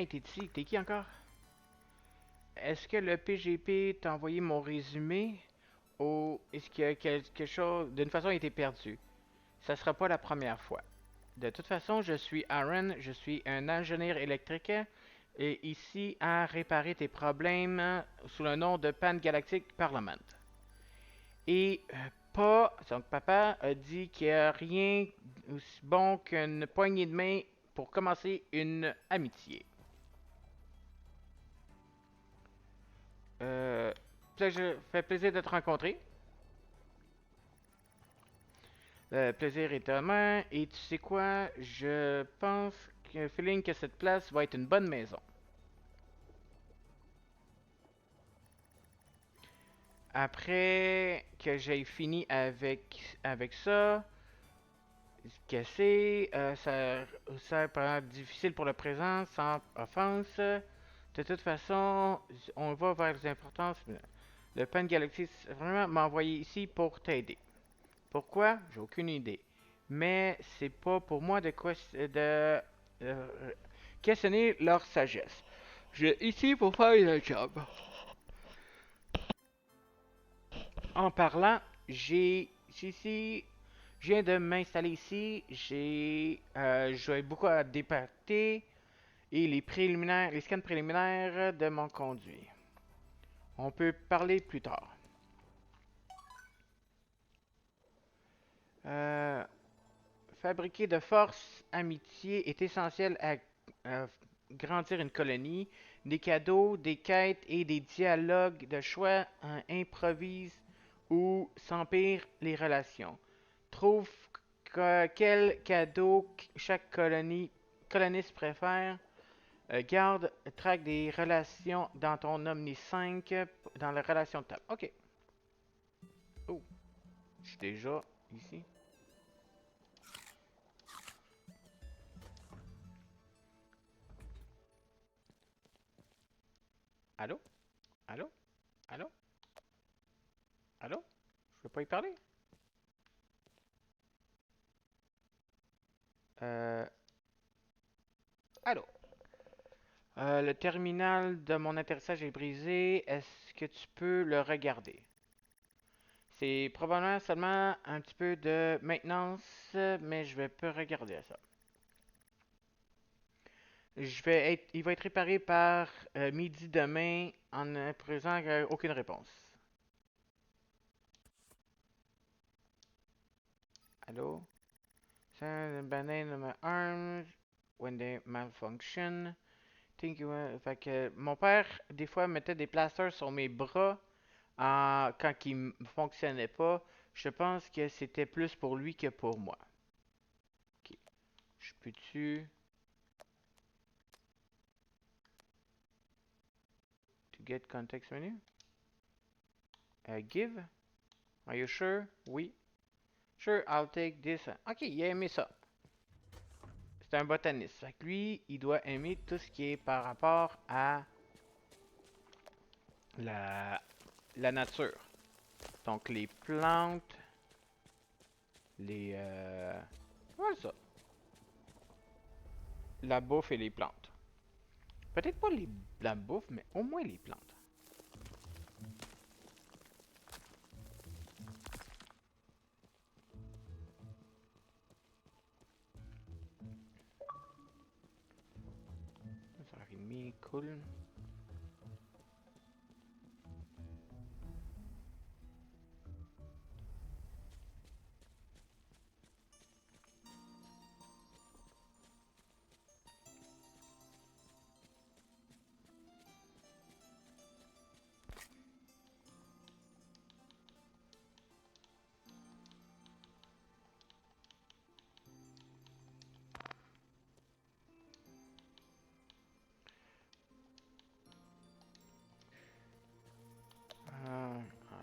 Hey, t'es ici? T'es qui encore? Est-ce que le PGP t'a envoyé mon résumé ou est-ce qu'il y a quelque chose, d'une façon, il était perdu? Ça sera pas la première fois. De toute façon, je suis Aaron, je suis un ingénieur électrique et ici à réparer tes problèmes sous le nom de Pan Galactic Parliament. Et pas, donc papa a dit qu'il n'y a rien aussi bon qu'une poignée de main pour commencer une amitié. Euh, fait plaisir de te rencontrer. Le plaisir est humain. Et tu sais quoi? Je pense que feeling que cette place va être une bonne maison. Après que j'ai fini avec ça, casser, ça peut être difficile pour le présent, sans offense. De toute façon, on va vers les importances. Le Pan Galaxy vraiment m'a envoyé ici pour t'aider. Pourquoi? J'ai aucune idée. Mais c'est pas pour moi de questionner leur sagesse. Je suis ici pour faire le job. En parlant, ici, je viens de m'installer ici. J'ai beaucoup à départer et les scans préliminaires de mon conduit. On peut parler plus tard. Euh, Fabriquer de force, amitié est essentiel à grandir une colonie. Des cadeaux, des quêtes et des dialogues de choix improvisent ou s'empirent les relations. Trouve quel cadeau chaque coloniste préfère. Garde track des relations dans ton Omni 5 dans la relation de table. Ok. Oh, je suis déjà ici. Allô? Allô? Allô? Allô? Je peux pas y parler? Euh, allô? Le terminal de mon atterrissage est brisé. Est-ce que tu peux le regarder? C'est probablement seulement un petit peu de maintenance, mais je vais pas regarder ça. Il va être réparé par midi demain en présent aucune réponse. Allô? Banane my arms when they malfunction. Fait que mon père, des fois, mettait des plasters sur mes bras quand il ne fonctionnait pas. Je pense que c'était plus pour lui que pour moi. Ok. Je peux-tu. To get context menu? Give? Are you sure? Oui. Sure, I'll take this. Ok, il a aimé ça. C'est un botaniste. Fait que lui, il doit aimer tout ce qui est par rapport à la, la nature. Donc les plantes, les... voilà ça. La bouffe et les plantes. Peut-être pas la bouffe, mais au moins les plantes. Ça aurait mis cool.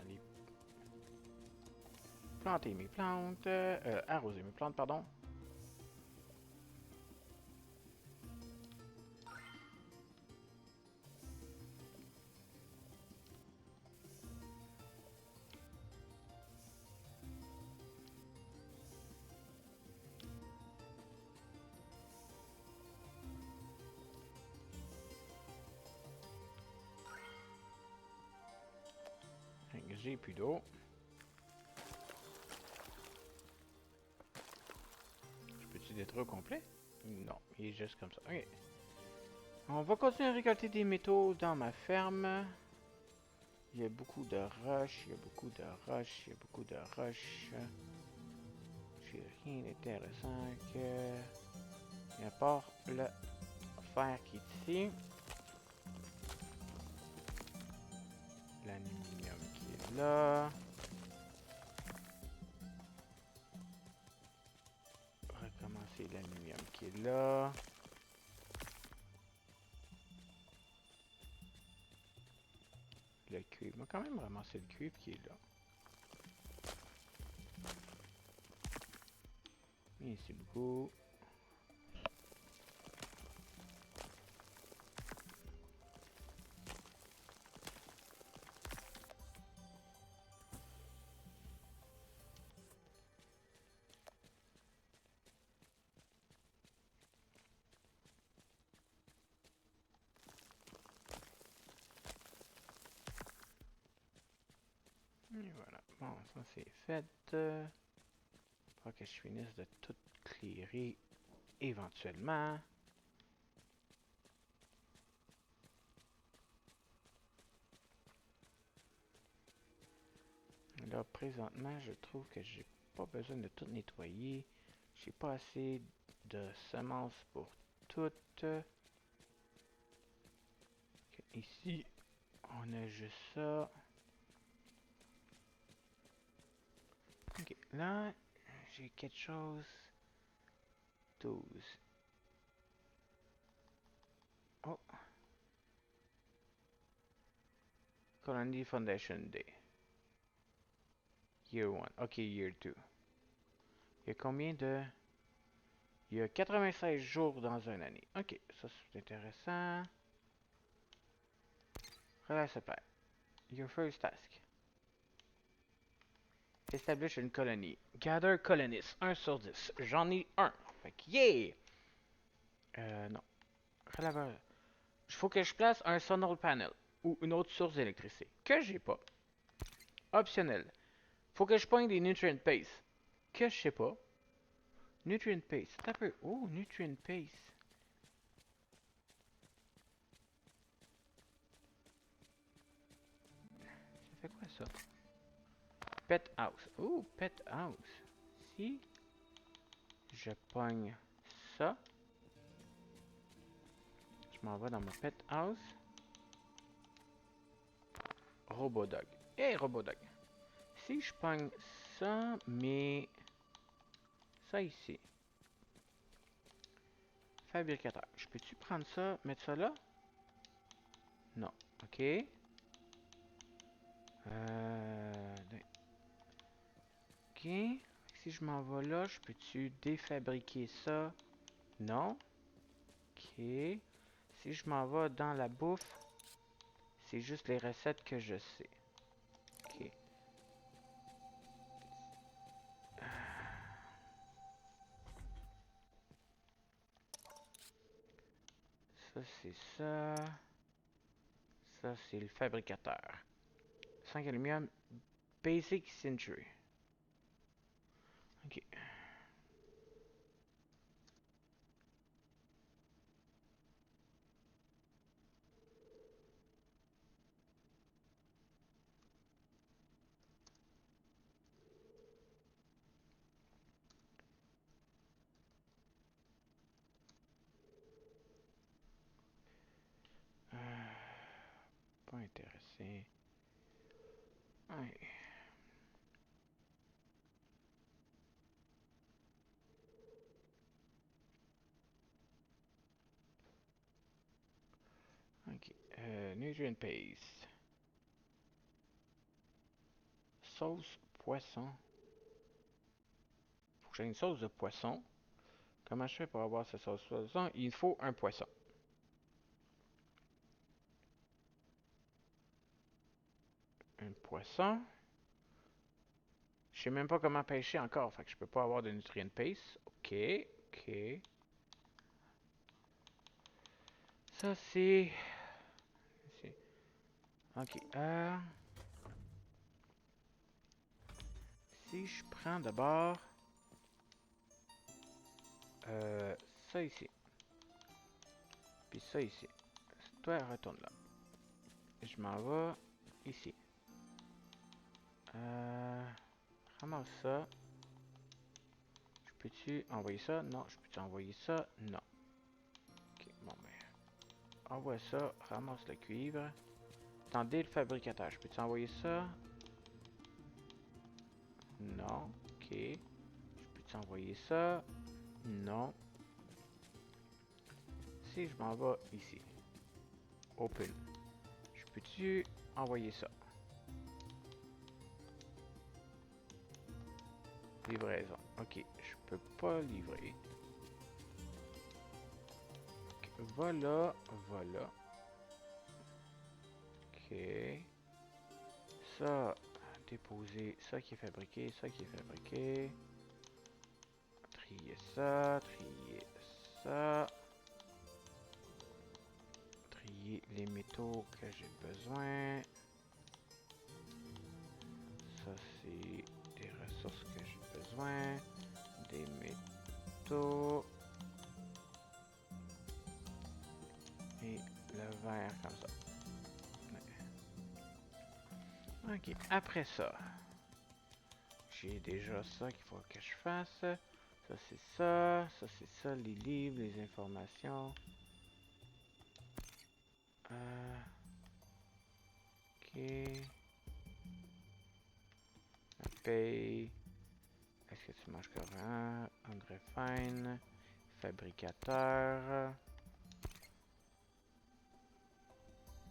Les planter mes plantes. Arroser mes plantes, pardon. J'ai plus d'eau. Je peux-tu détruire au complet? Non, il est juste comme ça. Ok. On va continuer à récolter des métaux dans ma ferme. Il y a beaucoup de roches, il y a beaucoup de roches, il y a beaucoup de roches. J'ai rien d'intéressant que... À part le fer qui est ici. L'aluminium qui est là. Recommencer l'aluminium qui est là. Le cuivre. On va quand même ramasser le cuivre qui est là. Merci beaucoup. Et voilà. Bon, ça c'est fait. Faut que je finisse de tout clearer éventuellement. Là, présentement, je trouve que j'ai pas besoin de tout nettoyer. J'ai pas assez de semences pour toutes. Ici, on a juste ça. Ok, là, j'ai quelque chose. 12. Oh, Colony Foundation Day. Year 1. Ok, Year 2. Il y a combien de... Il y a 96 jours dans une année. Ok, ça c'est intéressant. Relax supply. Your first task. Establish une colonie. Gather colonists. 1 sur 10. J'en ai un. Fait que yeah! Non. Relaveur. Il faut que je place un solar panel ou une autre source d'électricité. Que j'ai pas. Optionnel. Faut que je pogne des nutrient paste. Que je sais pas. Nutrient paste. C'est un peu. Oh, nutrient paste. Ça fait quoi ça? Pet house. Oh, pet house. Si je pogne ça, je m'en vais dans ma pet house. Robodog. Hey, Robodog. Si je pogne ça, mais ça ici. Fabricateur. Je peux-tu prendre ça, mettre ça là? Non. Ok. Ok. Si je m'en vais là, je peux-tu défabriquer ça? Non. Ok. Si je m'en vais dans la bouffe, c'est juste les recettes que je sais. Ok. Ça, c'est ça. Ça, c'est le fabricateur. 5 aluminium. Basic Century. Ok. Pas intéressé. Ouais. Ok. Nutrient paste. Sauce poisson. Faut que j'ai une sauce de poisson. Comment je fais pour avoir cette sauce poisson? Il faut un poisson. Un poisson. Je sais même pas comment pêcher encore, fait que je peux pas avoir de nutrient paste. Ok, ok. Ça c'est... Ok, je prends d'abord ça ici, puis ça ici. Toi, retourne là. Je m'en vais ici. Ramasse ça. Je peux-tu envoyer ça? Non. Je peux-tu envoyer ça? Non. Ok, bon ben. Envoie ça, ramasse le cuivre. Attendez le fabricateur. Je peux-tu envoyer ça? Non. Ok. Je peux-tu envoyer ça? Non. Si je m'en vais ici. Open. Je peux-tu envoyer ça? Livraison. Ok. Je peux pas livrer. Ok. Voilà. Voilà. Ok. Ça, déposer. Ça qui est fabriqué. Ça qui est fabriqué. Trier ça. Trier ça. Trier les métaux que j'ai besoin. Ça, c'est des ressources que j'ai besoin. Des métaux. Et le verre comme ça. Ok, après ça, j'ai déjà ça qu'il faut que je fasse. Ça, c'est ça. Ça, c'est ça, les livres, les informations. Ok. La paye. Est-ce que tu manges courant? André Fine. Fabricateur.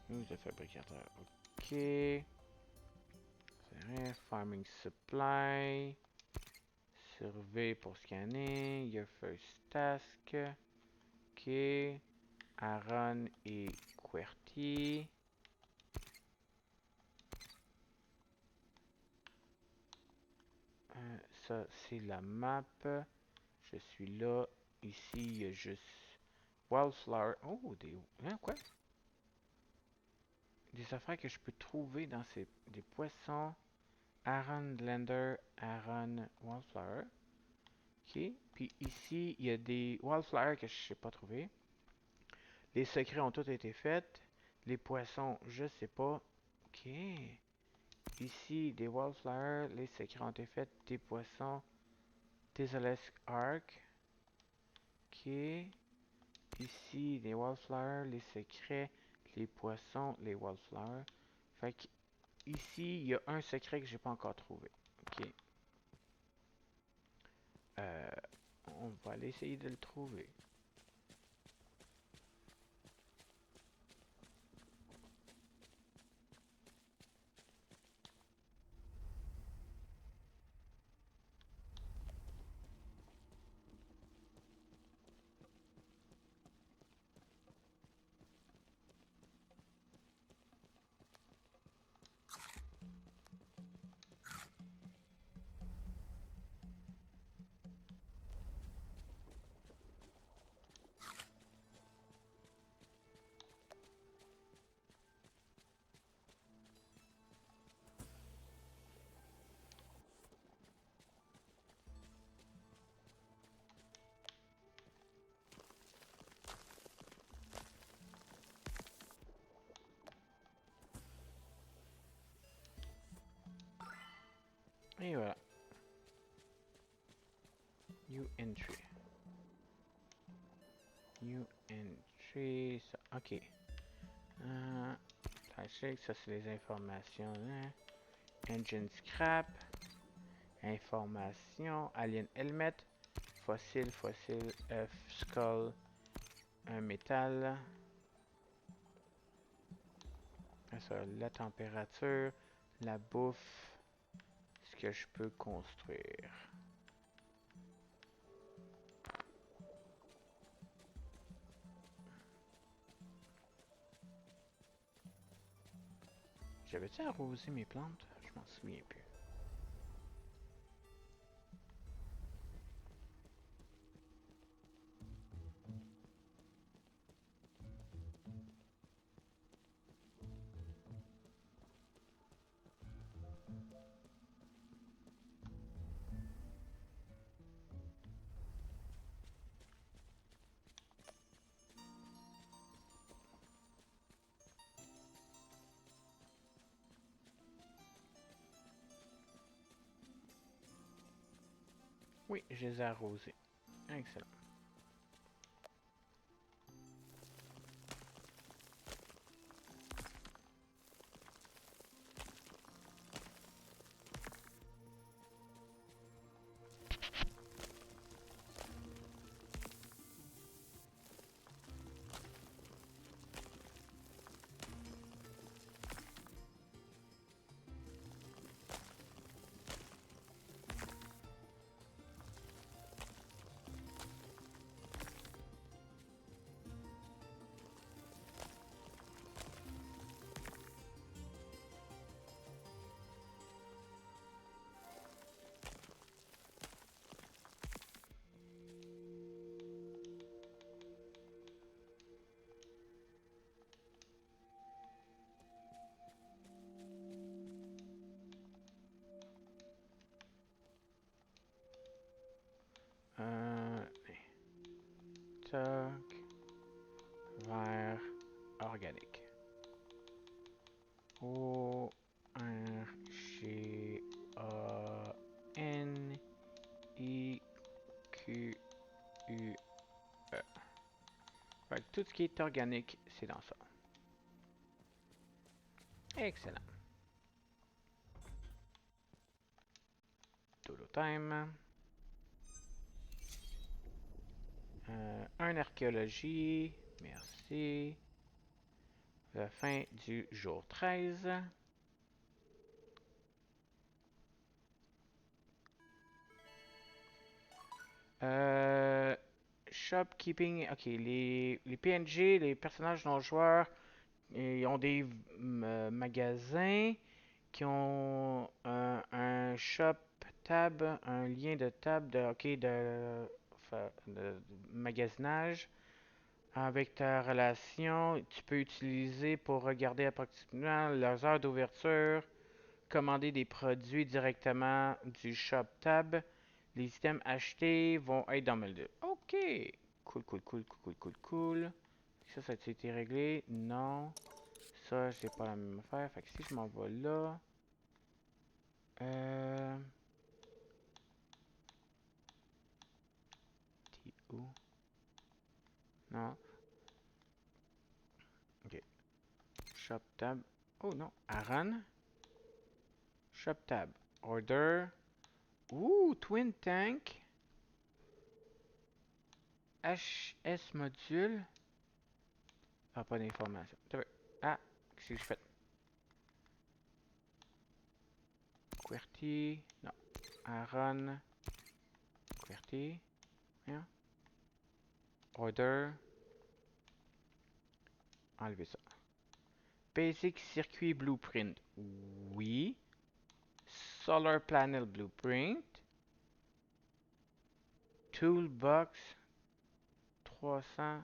Où est le fabricateur? Ok. C'est rien. Farming Supply. Survey pour scanner. Your first task. Ok. Aaron et QWERTY. Ça, c'est la map. Je suis là. Ici, il y a juste Wildflower. Oh, des... Hein, quoi? Des affaires que je peux trouver dans ces... Des poissons. Aaron Blender, Aaron Wildflower. Ok. Puis ici, il y a des Wildflowers que je ne sais pas trouver. Les secrets ont tous été faits. Les poissons, je sais pas. Ok. Ici, des Wildflowers. Les secrets ont été faits. Des poissons. Desolesque Arc. Ok. Ici, les Wildflowers, les secrets, les poissons, les Wildflowers. Fait que ici, il y a un secret que j'ai pas encore trouvé. Ok. Euh, on va aller essayer de le trouver. Et voilà. New entry. New entry. Ça, ok. Ça c'est les informations. Hein. Engine scrap. Information. Alien helmet. Fossile, fossile, F, skull. Un métal. Ça, la température. La bouffe. Ce que je peux construire. J'avais-tu arrosé mes plantes? Je m'en souviens plus. Oui, je les ai arrosés. Excellent. Euh, Toc, vert, organique. O, R, G, A, N, I, Q, U, E. Fait que tout ce qui est organique, c'est dans ça. Excellent. Dodo time. Un archéologie. Merci. La fin du jour 13. Shopkeeping. Ok, les PNG, les personnages non joueurs, ils ont des magasins qui ont un shop tab, un lien de table de, ok, de magasinage. Avec ta relation, tu peux utiliser pour regarder approximativement leurs heures d'ouverture, commander des produits directement du shop tab. Les items achetés vont être dans Mail. Ok. Cool, cool, cool, cool, cool, cool, cool. Ça a été réglé? Non. Ça, c'est pas la même affaire. Fait que si je m'en vais là. Euh. T'es où? Non. Ok. Shop tab. Oh non. Aran. Shop tab. Order. Ouh, Twin Tank. HS module. Ah, pas d'information. Ah, qu'est-ce que je fais? QWERTY. Non. Aaron. QWERTY. Rien. Order. Enlever ça. Basic Circuit Blueprint. Oui. Solar Panel Blueprint. Toolbox. 300.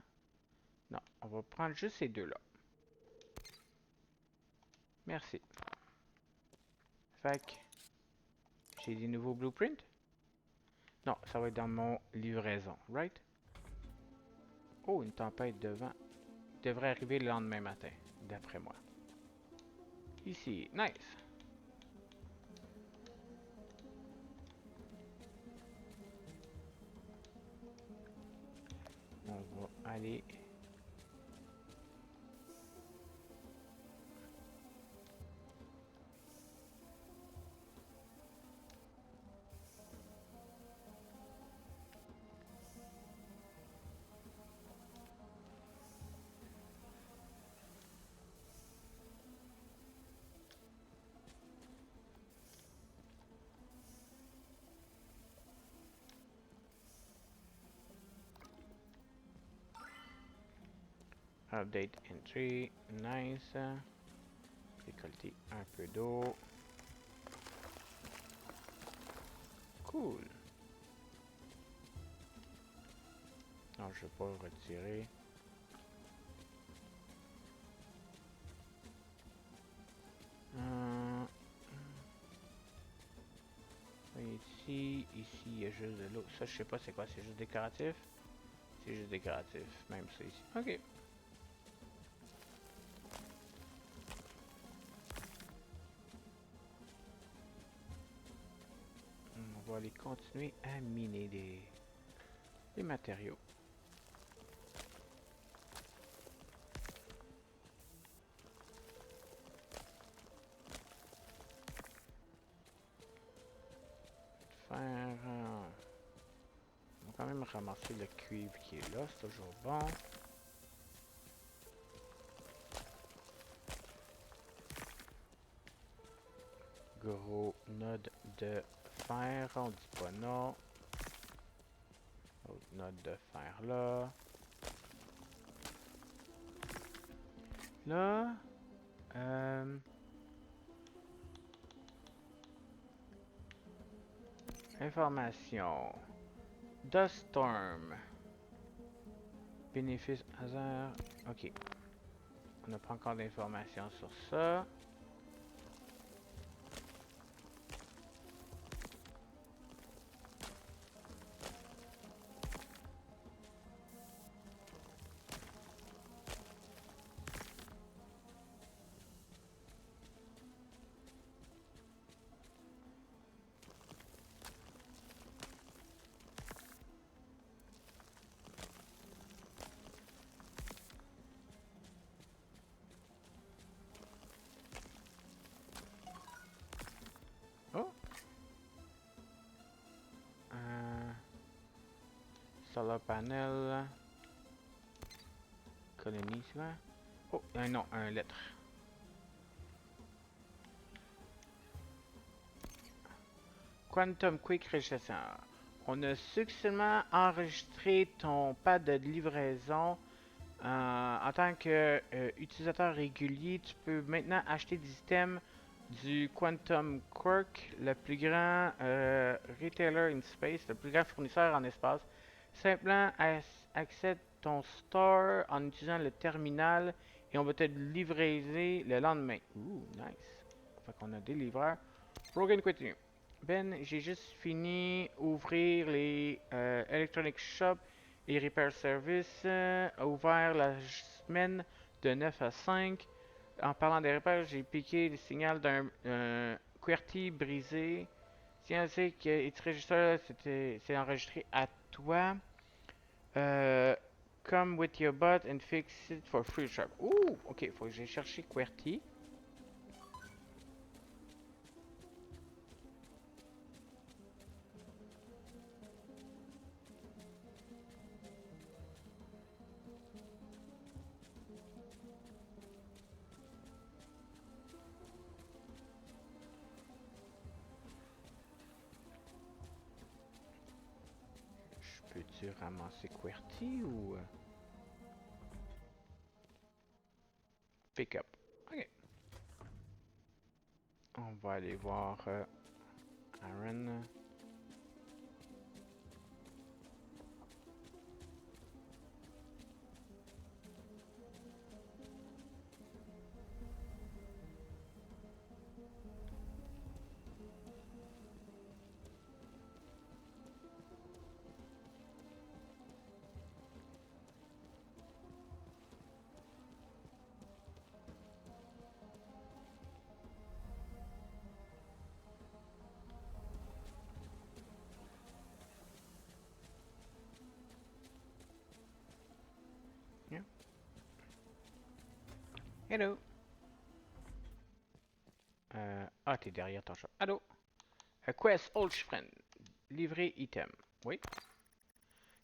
Non, on va prendre juste ces deux-là. Merci. Fait que j'ai des nouveaux blueprints? Non, ça va être dans mon livraison, right? Oh, une tempête de vent. Devrait arriver le lendemain matin, d'après moi. Ici, nice. On va aller. Update entry, nice. Récolter un peu d'eau. Cool. Non, je vais pas le retirer. Ici, il y a juste de l'eau. Ça, je sais pas c'est quoi, c'est juste décoratif? C'est juste décoratif, même ça ici. Ok. On va aller continuer à miner des matériaux. Faire... on va quand même ramasser le cuivre qui est là, c'est toujours bon. Gros node de fer, on dit pas non. Autre node de fer là. Là, information. Dust Storm. Bénéfice hasard. Ok. On n'a pas encore d'informations sur ça. Oh! Solar panel. Colonie, c'est quoi? Oh, non, un lettre. Quantum Quick Registration. On a successivement enregistré ton pad de livraison. En tant qu'utilisateur régulier, tu peux maintenant acheter des items du Quantum Quirk, le plus grand retailer in space, le plus grand fournisseur en espace. Simplement accède ton store en utilisant le terminal et on va te le livrer le lendemain. Ouh, nice. Fait qu'on a des livreurs. Broken Continue. Ben, j'ai juste fini ouvrir les Electronic Shop et Repair Service. A ouvert la semaine de 9 à 5. En parlant des repères, j'ai piqué le signal d'un QWERTY brisé. Tiens, c'est que It's Register, c'est enregistré à toi. Come with your bot and fix it for free shop. Ouh, ok, faut que j'aille chercher QWERTY. Peux-tu ramasser QWERTY ou pick up? Ok. On va aller voir Aaron. Yeah. Hello. T'es derrière ton chat. Allô? Quest, old friend. Livrer item. Oui.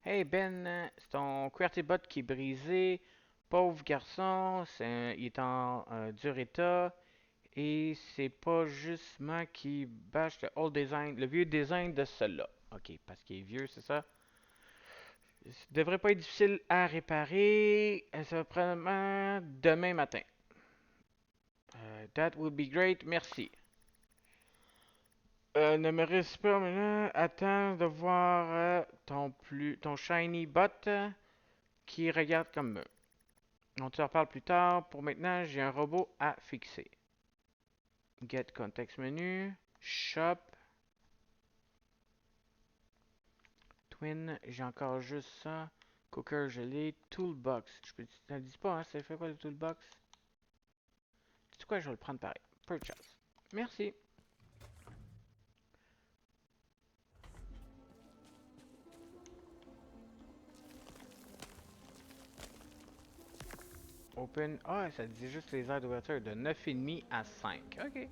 Hey Ben, c'est ton QWERTY bot qui est brisé. Pauvre garçon, il est en dur état. Et c'est pas juste moi qui bâche le old design, le vieux design de cela. Ok, parce qu'il est vieux, c'est ça? Ça devrait pas être difficile à réparer. Ça va probablement demain matin. That would be great, merci. Ne me reste pas maintenant. Attends de voir ton shiny bot qui regarde comme eux. On te reparle plus tard. Pour maintenant, j'ai un robot à fixer. Get context menu. Shop. Twin, j'ai encore juste ça. Cooker gelé. Toolbox. Je peux te le dis pas, hein, ça fait quoi le toolbox? C'est quoi, je vais le prendre pareil. Purchase. Merci. Open. Ah, ça dit juste les heures d'ouverture de 9h30 à 5. Ok.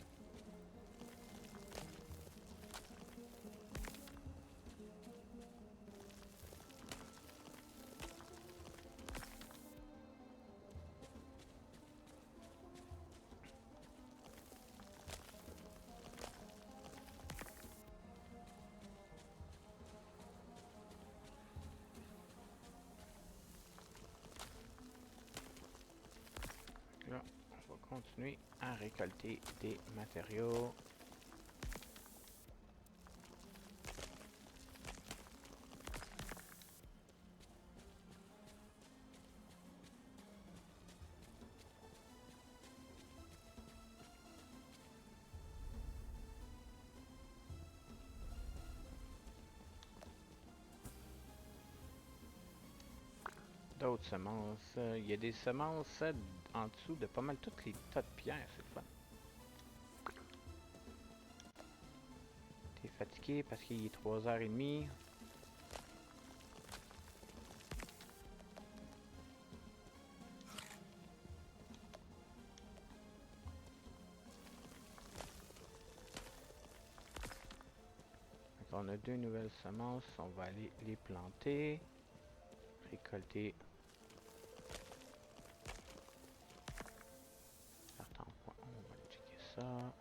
Là, on va continuer à récolter des matériaux. D'autres semences. Il y a des semences en dessous de pas mal toutes les tas de pierres, c'est le fun. T'es fatigué parce qu'il est 3h30. On a 2 nouvelles semences, on va aller les planter, récolter. Attends, on va aller checker ça.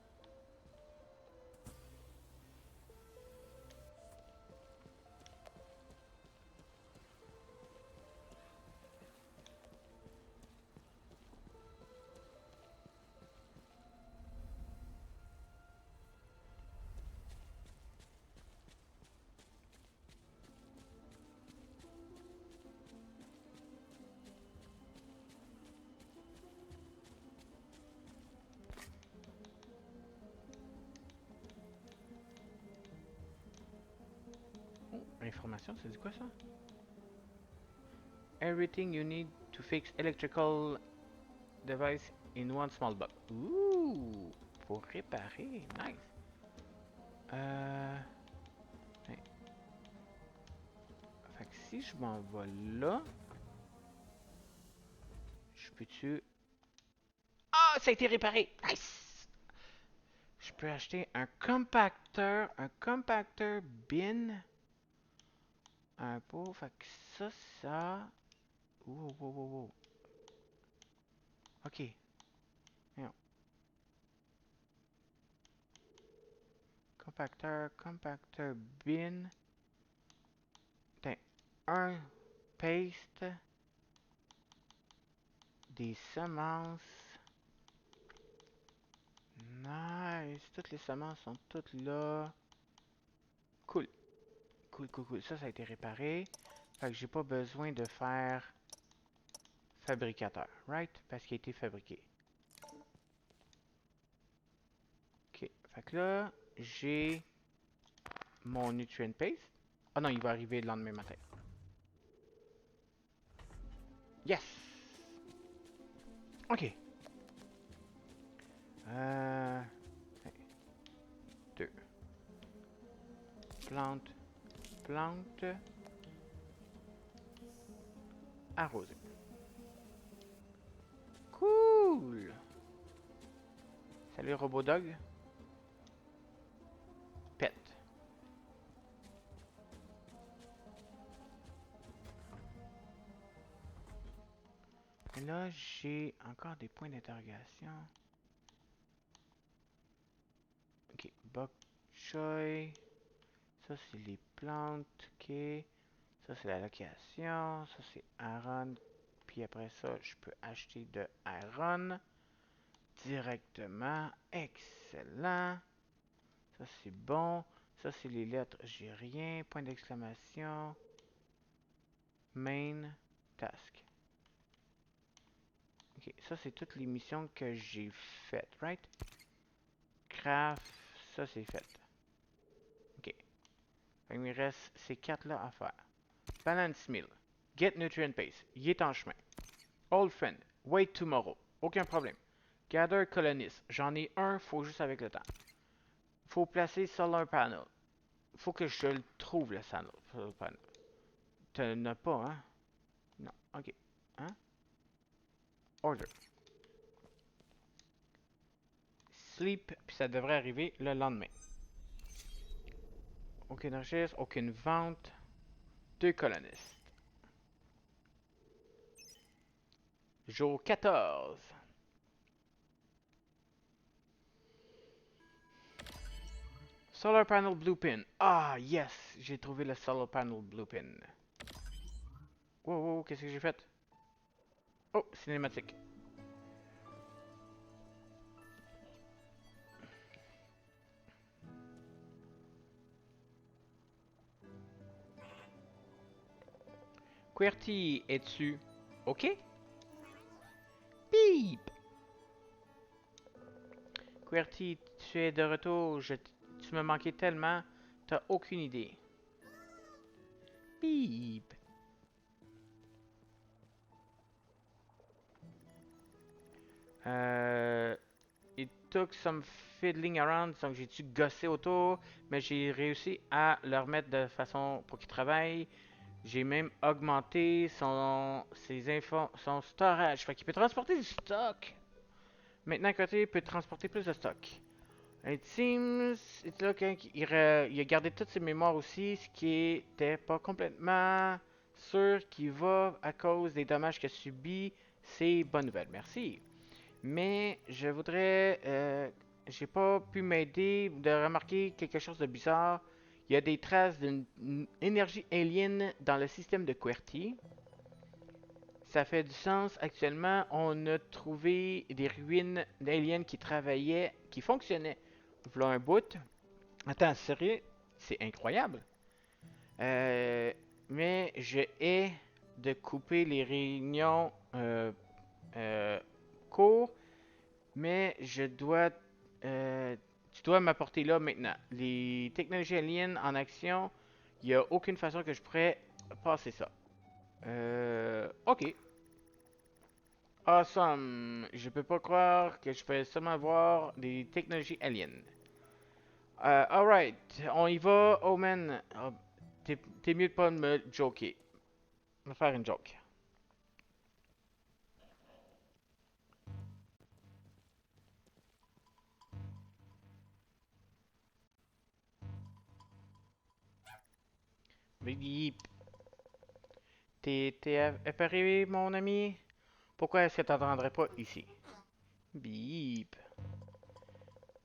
Oh, information, ça dit quoi ça? Everything you need to fix electrical device in one small box. Ouh, pour réparer, nice. Ouais. Fait que si je m'en vais là, je peux-tu... Ah, ça a été réparé! Nice! Je peux acheter un compacteur bin. Un pot, fait que ça... Wow, wow, wow, wow. Ok. Voyons. Compacteur bin. Tiens, un paste. Des semences. Nice. Toutes les semences sont toutes là. Cool. Cool. Ça a été réparé. Fait que j'ai pas besoin de faire fabricateur, right? Parce qu'il a été fabriqué. Ok. Fait que là, j'ai mon nutrient paste. Ah non, il va arriver le lendemain matin. Yes! Ok. Euh... 2. Plante. Arroser. Cool! Salut Robodog. Pet. Et là, j'ai encore des points d'interrogation. Ok, bok choy. Ça, c'est les plantes. Ok. Ça, c'est la location. Ça, c'est Iron. Puis après ça, je peux acheter de Iron directement. Excellent. Ça, c'est bon. Ça, c'est les lettres. J'ai rien. Point d'exclamation. Main. Task. Ok, ça, c'est toutes les missions que j'ai faites, right? Craft. Ça, c'est fait. Ok. Il me reste ces 4-là à faire. Balance meal. Get nutrient base. Il est en chemin. Old friend. Wait tomorrow. Aucun problème. Gather colonist. J'en ai un, faut juste avec le temps. Faut placer solar panel. Faut que je le trouve, le solar panel. T'en as pas, hein? Non. Ok. Hein? Order. Sleep, puis ça devrait arriver le lendemain. Aucune registre, aucune vente. 2 colonistes. Jour 14. Solar panel blue pin. Ah, yes! J'ai trouvé le solar panel blue pin. Wow, wow, qu'est-ce que j'ai fait? Oh, cinématique. QWERTY, es-tu OK? Beep! QWERTY, tu es de retour. Tu me manquais tellement. T'as aucune idée. Beep! It took some fiddling around, donc j'ai dû gosser autour, mais j'ai réussi à le remettre de façon pour qu'il travaille. J'ai même augmenté son storage, fait qu'il peut transporter du stock. Maintenant, côté, il peut transporter plus de stock. It seems, il a gardé toutes ses mémoires aussi, ce qui était pas complètement sûr qu'il va à cause des dommages qu'il a subis. C'est bonne nouvelle, merci. Mais je voudrais. J'ai pas pu m'aider de remarquer quelque chose de bizarre. Il y a des traces d'une énergie alien dans le système de QWERTY. Ça fait du sens. Actuellement, on a trouvé des ruines d'aliens qui travaillaient, qui fonctionnaient. Voilà un bout. Attends, sérieux? C'est incroyable. Euh, mais je hais de couper les réunions euh, courtes. Mais tu dois m'apporter là maintenant. Les technologies aliens en action, il n'y a aucune façon que je pourrais passer ça. Ok. Awesome. Je peux pas croire que je vais seulement voir des technologies aliens. Alright. On y va. Oh man. T'es mieux de pas me joker. Me faire une joke. Bip. T'es apparu, mon ami? Pourquoi est-ce que t'entendrais pas ici? Bip.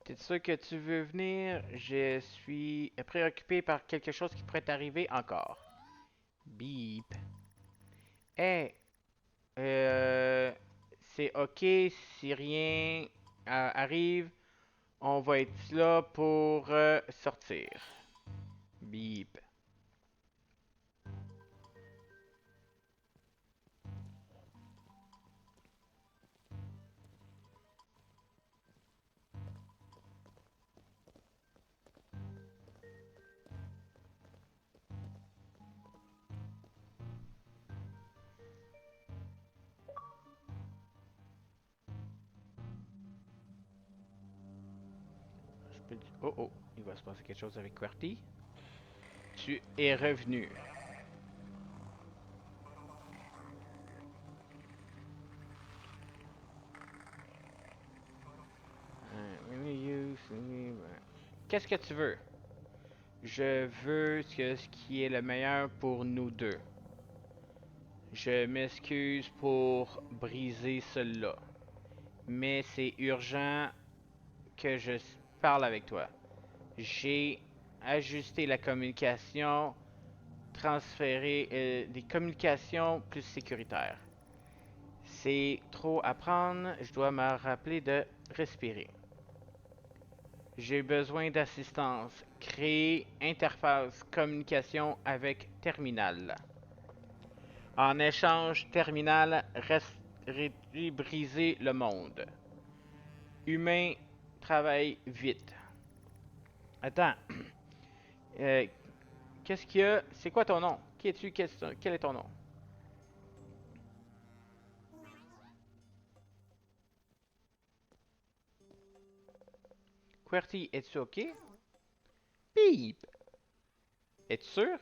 T'es sûr que tu veux venir? Je suis préoccupé par quelque chose qui pourrait t'arriver encore. Bip. Hey, euh, c'est ok si rien arrive. On va être là pour sortir. Bip. Oh oh, il va se passer quelque chose avec QWERTY. Tu es revenu. Qu'est-ce que tu veux? Je veux ce qui est le meilleur pour nous deux. Je m'excuse pour briser cela, mais c'est urgent que je parle avec toi. J'ai ajusté la communication, transféré des communications plus sécuritaires. C'est trop à prendre, je dois me rappeler de respirer. J'ai besoin d'assistance. Créer interface communication avec terminal. En échange, terminal reste briser le monde. Humain, travaille vite. Attends, euh, qu'est-ce qu'il y a? C'est quoi ton nom? Qui es-tu? Quel est ton nom? QWERTY, es-tu ok? Beep! Es-tu sûr?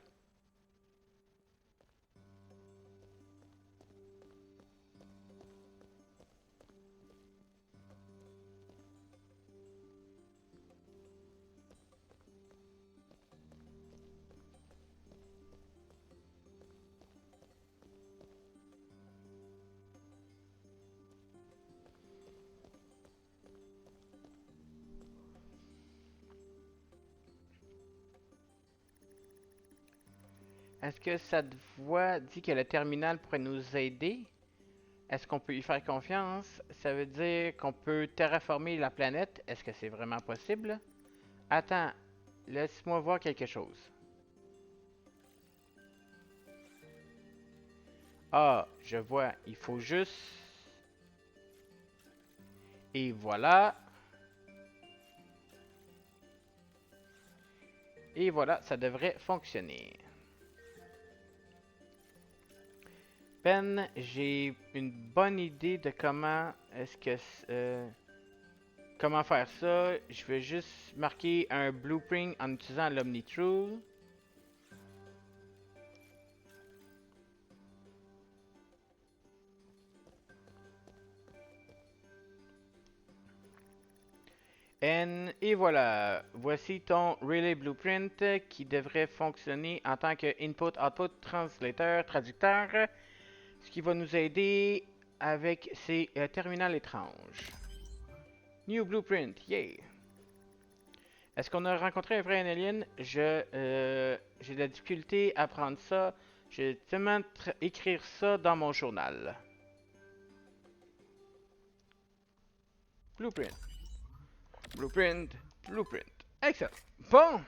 Est-ce que cette voix dit que le terminal pourrait nous aider? Est-ce qu'on peut y faire confiance? Ça veut dire qu'on peut terraformer la planète. Est-ce que c'est vraiment possible? Attends, laisse-moi voir quelque chose. Ah, je vois, il faut juste... Et voilà. Et voilà, ça devrait fonctionner. Ben, j'ai une bonne idée de comment est-ce que... comment faire ça. Je vais juste marquer un blueprint en utilisant l'Omnitrue. Et voilà, voici ton Relay Blueprint qui devrait fonctionner en tant que Input-Output Translator, traducteur, ce qui va nous aider avec ces terminals étranges. New Blueprint, yay! Est-ce qu'on a rencontré un vrai alien? J'ai de la difficulté à prendre ça. Je vais tellement écrire ça dans mon journal. Blueprint, Blueprint, Blueprint. Excellent. Bon!